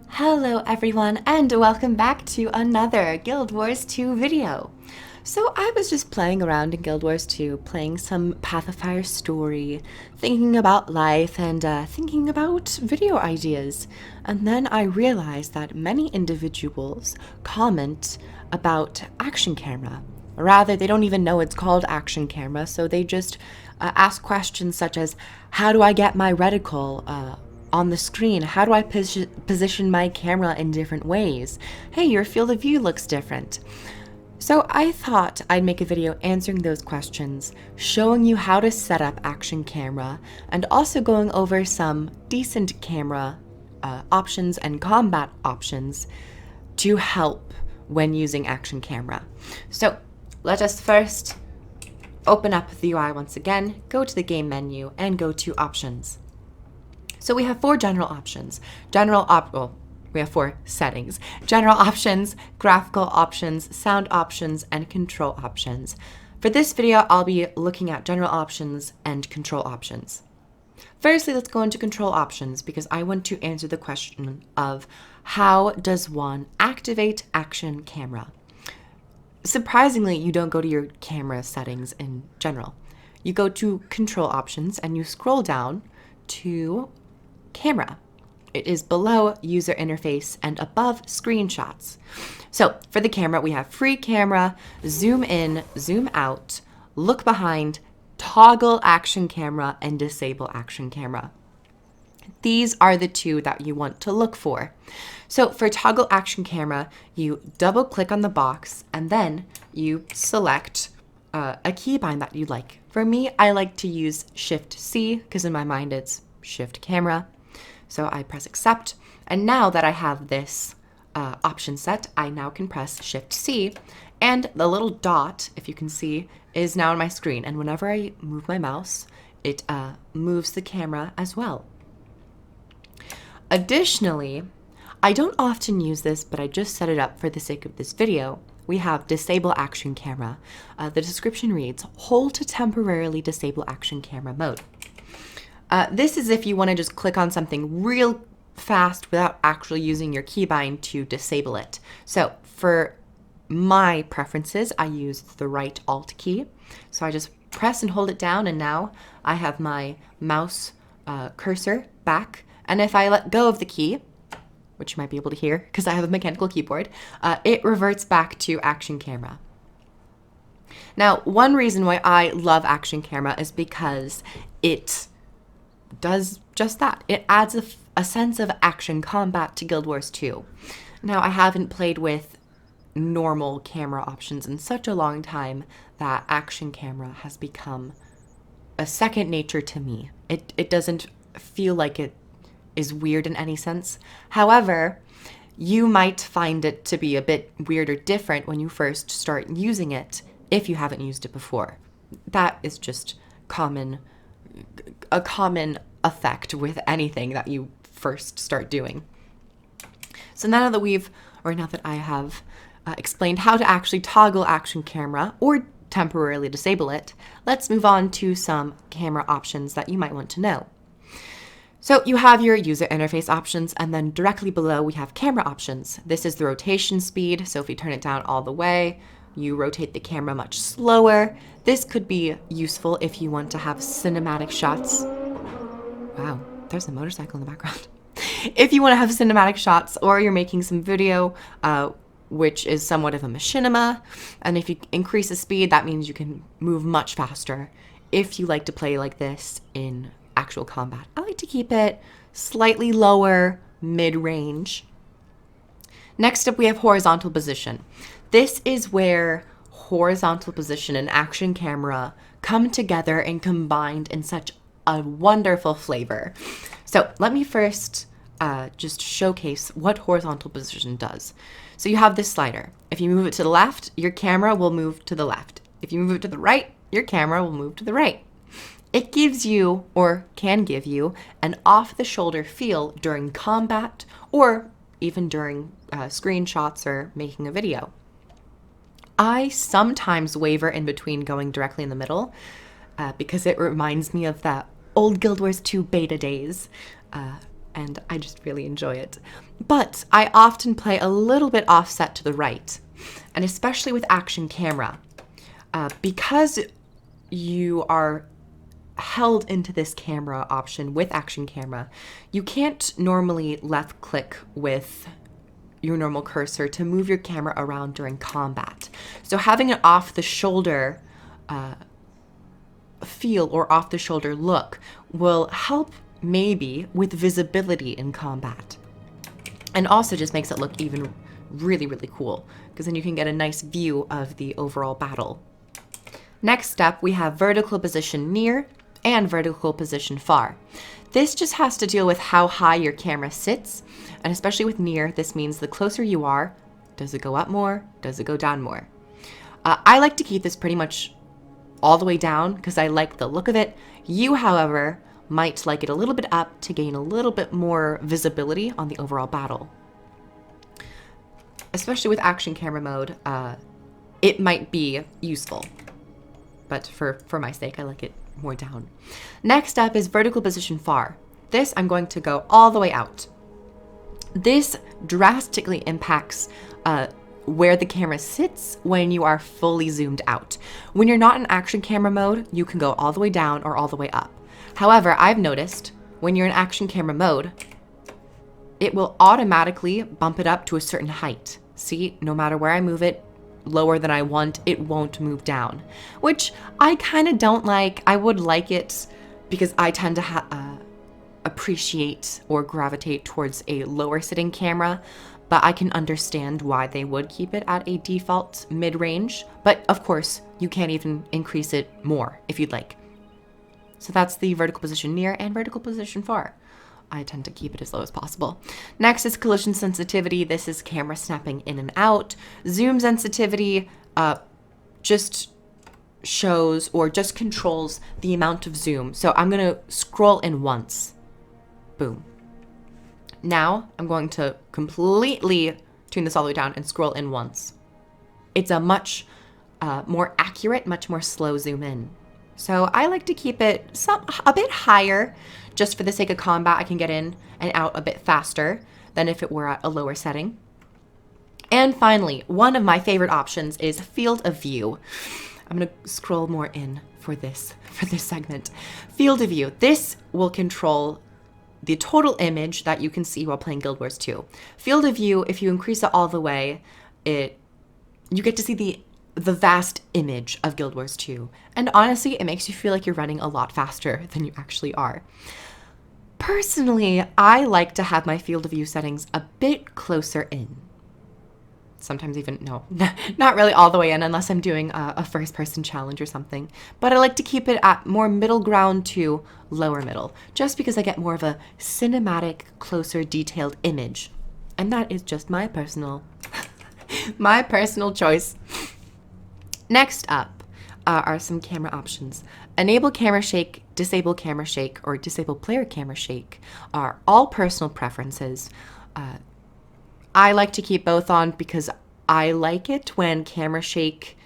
Hello everyone, and welcome back to another Guild Wars 2 video. So I was just playing around in Guild Wars 2, playing some Path of Fire story, thinking about life and thinking about video ideas. And then I realized that many individuals comment about action camera. Rather, they don't even know it's called action camera, so they just ask questions such as, how do I get my reticle on the screen? How do I position my camera in different ways? Hey, your field of view looks different. So I thought I'd make a video answering those questions, showing you how to set up action camera, and also going over some decent camera options and combat options to help when using action camera. So let us first open up the UI once again, go to the game menu, and go to options. So we have four general options. We have four settings: general options, graphical options, sound options, and control options. For this video, I'll be looking at general options and control options. Firstly, let's go into control options because I want to answer the question of how does one activate action camera? Surprisingly, you don't go to your camera settings in general. You go to control options and you scroll down to camera. It is below user interface and above screenshots. So for the camera, we have free camera, zoom in, zoom out, look behind, toggle action camera, and disable action camera. These are the two that you want to look for. So for toggle action camera, you double click on the box and then you select a keybind that you like. For me, I like to use Shift C because in my mind it's Shift camera. So I press accept, and now that I have this option set, I now can press Shift C, and the little dot, if you can see, is now on my screen. And whenever I move my mouse, it moves the camera as well. Additionally, I don't often use this, but I just set it up for the sake of this video. We have disable action camera. The description reads, hold to temporarily disable action camera mode. This is if you want to just click on something real fast without actually using your keybind to disable it. So for my preferences, I use the right Alt key. So I just press and hold it down, and now I have my mouse cursor back. And if I let go of the key, which you might be able to hear because I have a mechanical keyboard, it reverts back to action camera. Now, one reason why I love action camera is because it does just that. It adds a sense of action combat to Guild Wars 2. Now, I haven't played with normal camera options in such a long time that action camera has become a second nature to me. It doesn't feel like it is weird in any sense. However, you might find it to be a bit weird or different when you first start using it if you haven't used it before. That is just a common effect with anything that you first start doing. So now that I have explained how to actually toggle action camera or temporarily disable it, let's move on to some camera options that you might want to know. So you have your user interface options, and then directly below we have camera options. This is the rotation speed, so if you turn it down all the way, you rotate the camera much slower. This could be useful if you want to have cinematic shots. Wow, there's a motorcycle in the background. If you want to have cinematic shots or you're making some video, which is somewhat of a machinima, and if you increase the speed, that means you can move much faster. If you like to play like this in actual combat, I like to keep it slightly lower, mid-range. Next up, we have horizontal position. This is where horizontal position and action camera come together and combined in such a wonderful flavor. So let me first just showcase what horizontal position does. So you have this slider. If you move it to the left, your camera will move to the left. If you move it to the right, your camera will move to the right. It gives you, or can give you, an off-the-shoulder feel during combat or even during screenshots or making a video. I sometimes waver in between going directly in the middle. because it reminds me of that old Guild Wars 2 beta days, and I just really enjoy it. But I often play a little bit offset to the right, and especially with action camera. Because you are held into this camera option with action camera, you can't normally left click with your normal cursor to move your camera around during combat. So having an off the shoulder feel or off the shoulder look will help maybe with visibility in combat. And also just makes it look even really, really cool, because then you can get a nice view of the overall battle. Next up, we have vertical position near and vertical position far. This just has to deal with how high your camera sits, and especially with near, this means the closer you are, does it go up more, does it go down more? I like to keep this pretty much all the way down because I like the look of it. You, however, might like it a little bit up to gain a little bit more visibility on the overall battle. Especially with action camera mode, it might be useful. But for my sake, I like it more down. Next up is vertical position far. This I'm going to go all the way out. This drastically impacts where the camera sits when you are fully zoomed out. When you're not in action camera mode, you can go all the way down or all the way up. However, I've noticed when you're in action camera mode, it will automatically bump it up to a certain height. See, no matter where I move it, lower than I want, it won't move down, which I kind of don't like. I would like it because I tend to appreciate or gravitate towards a lower sitting camera, but I can understand why they would keep it at a default mid-range. But of course, you can't even increase it more if you'd like. So that's the vertical position near and vertical position far. I tend to keep it as low as possible. Next is collision sensitivity. This is camera snapping in and out. Zoom sensitivity just shows or just controls the amount of zoom. So I'm going to scroll in once. Boom. Now I'm going to completely tune this all the way down and scroll in once. It's a much more accurate, much more slow zoom in. So I like to keep it a bit higher just for the sake of combat. I can get in and out a bit faster than if it were at a lower setting. And finally, one of my favorite options is field of view. I'm going to scroll more in for this segment. Field of view. This will control the total image that you can see while playing Guild Wars 2. Field of view, if you increase it all the way, you get to see the vast image of Guild Wars 2. And honestly, it makes you feel like you're running a lot faster than you actually are. Personally, I like to have my field of view settings a bit closer in. Sometimes even, no, not really all the way in unless I'm doing a first-person challenge or something. But I like to keep it at more middle ground to lower middle, just because I get more of a cinematic, closer, detailed image. And that is just my personal choice. Next up are some camera options. Enable camera shake, disable camera shake, or disable player camera shake are all personal preferences. I like to keep both on because I like it when camera shake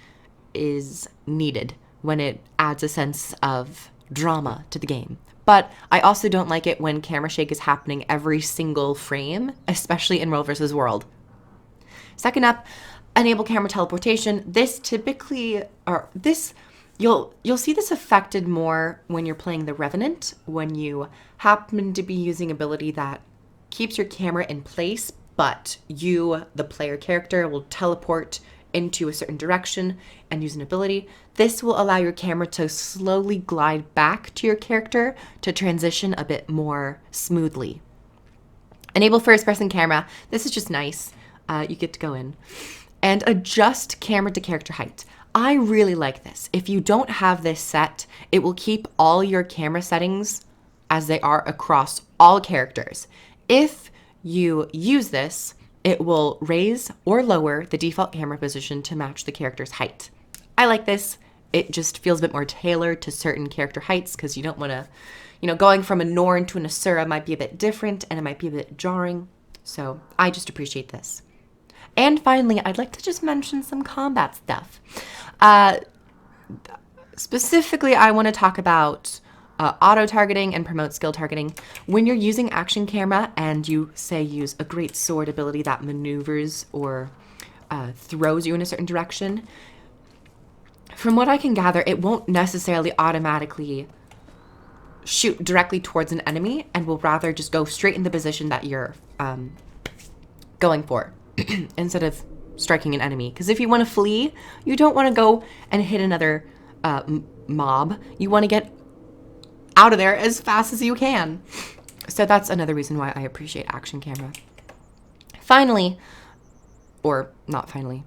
is needed, when it adds a sense of drama to the game. But I also don't like it when camera shake is happening every single frame, especially in World vs. World. Second up, enable camera teleportation. This typically, you'll see this affected more when you're playing the Revenant, when you happen to be using ability that keeps your camera in place, but you, the player character, will teleport into a certain direction and use an ability. This will allow your camera to slowly glide back to your character to transition a bit more smoothly. Enable first-person camera. This is just nice. You get to go in and adjust camera to character height. I really like this. If you don't have this set, it will keep all your camera settings as they are across all characters. If you use this, it will raise or lower the default camera position to match the character's height. I like this. It just feels a bit more tailored to certain character heights because you don't want to, going from a Norn to an Asura might be a bit different and it might be a bit jarring. So I just appreciate this. And finally, I'd like to just mention some combat stuff. Specifically, I want to talk about auto-targeting and promote skill targeting. When you're using action camera and you, say, use a great sword ability that maneuvers or throws you in a certain direction, from what I can gather, it won't necessarily automatically shoot directly towards an enemy and will rather just go straight in the position that you're going for instead of striking an enemy. Because if you want to flee, you don't want to go and hit another mob. You want to get out of there as fast as you can. So that's another reason why I appreciate action camera. Finally, or not finally,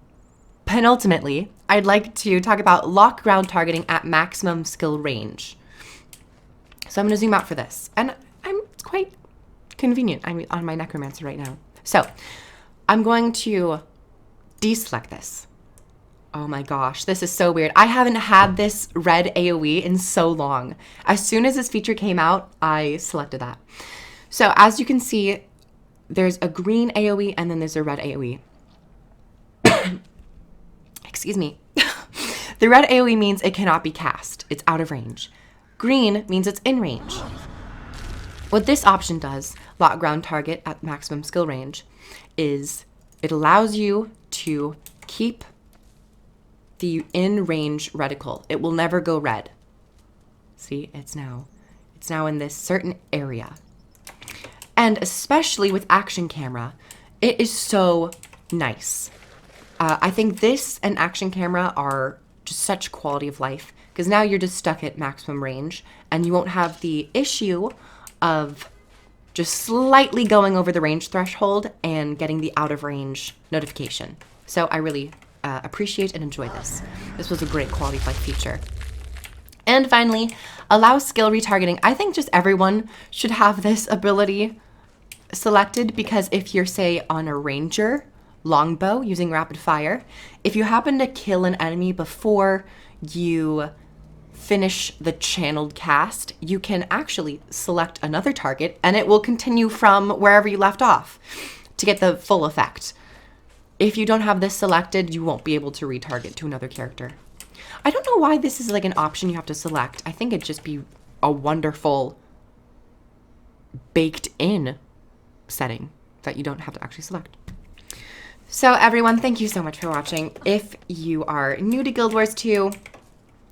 penultimately, I'd like to talk about lock ground targeting at maximum skill range. So I'm going to zoom out for this. And it's quite convenient. I'm on my necromancer right now. So I'm going to deselect this. Oh my gosh, this is so weird. I haven't had this red AoE in so long. As soon as this feature came out, I selected that. So as you can see, there's a green AoE and then there's a red AoE. Excuse me. The red AoE means it cannot be cast. It's out of range. Green means it's in range. What this option does, lock ground target at maximum skill range, is it allows you to keep the in-range reticle. It will never go red. See, it's now in this certain area. And especially with action camera, it is so nice. I think this and action camera are just such quality of life, because now you're just stuck at maximum range and you won't have the issue of just slightly going over the range threshold and getting the out of range notification. So I really appreciate and enjoy this. This was a great quality of life feature. And finally, allow skill retargeting. I think just everyone should have this ability selected, because if you're, say, on a ranger longbow using rapid fire, if you happen to kill an enemy before you finish the channeled cast, you can actually select another target and it will continue from wherever you left off to get the full effect. If you don't have this selected, you won't be able to retarget to another character. I don't know why this is like an option you have to select. I think it'd just be a wonderful baked in setting that you don't have to actually select. So everyone, thank you so much for watching. If you are new to Guild Wars 2,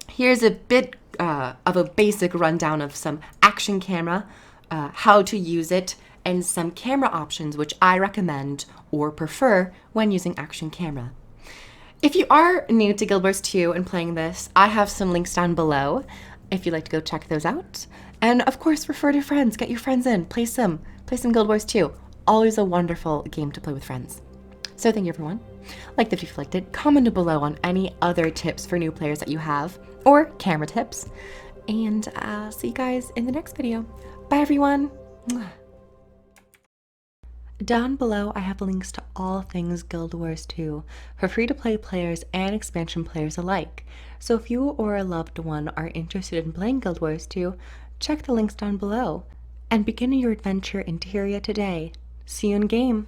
here's a bit of a basic rundown of some action camera, how to use it, and some camera options which I recommend or prefer when using action camera. If you are new to Guild Wars 2 and playing this, I have some links down below if you'd like to go check those out. And of course, refer to friends, get your friends in, play some Guild Wars 2. Always a wonderful game to play with friends. So thank you everyone. Like the video if you liked it, comment below on any other tips for new players that you have, or camera tips. And I'll see you guys in the next video. Bye everyone. Down below I have links to all things Guild Wars 2 for free-to-play players and expansion players alike. So if you or a loved one are interested in playing Guild Wars 2, check the links down below and begin your adventure in Tyria today. See you in game!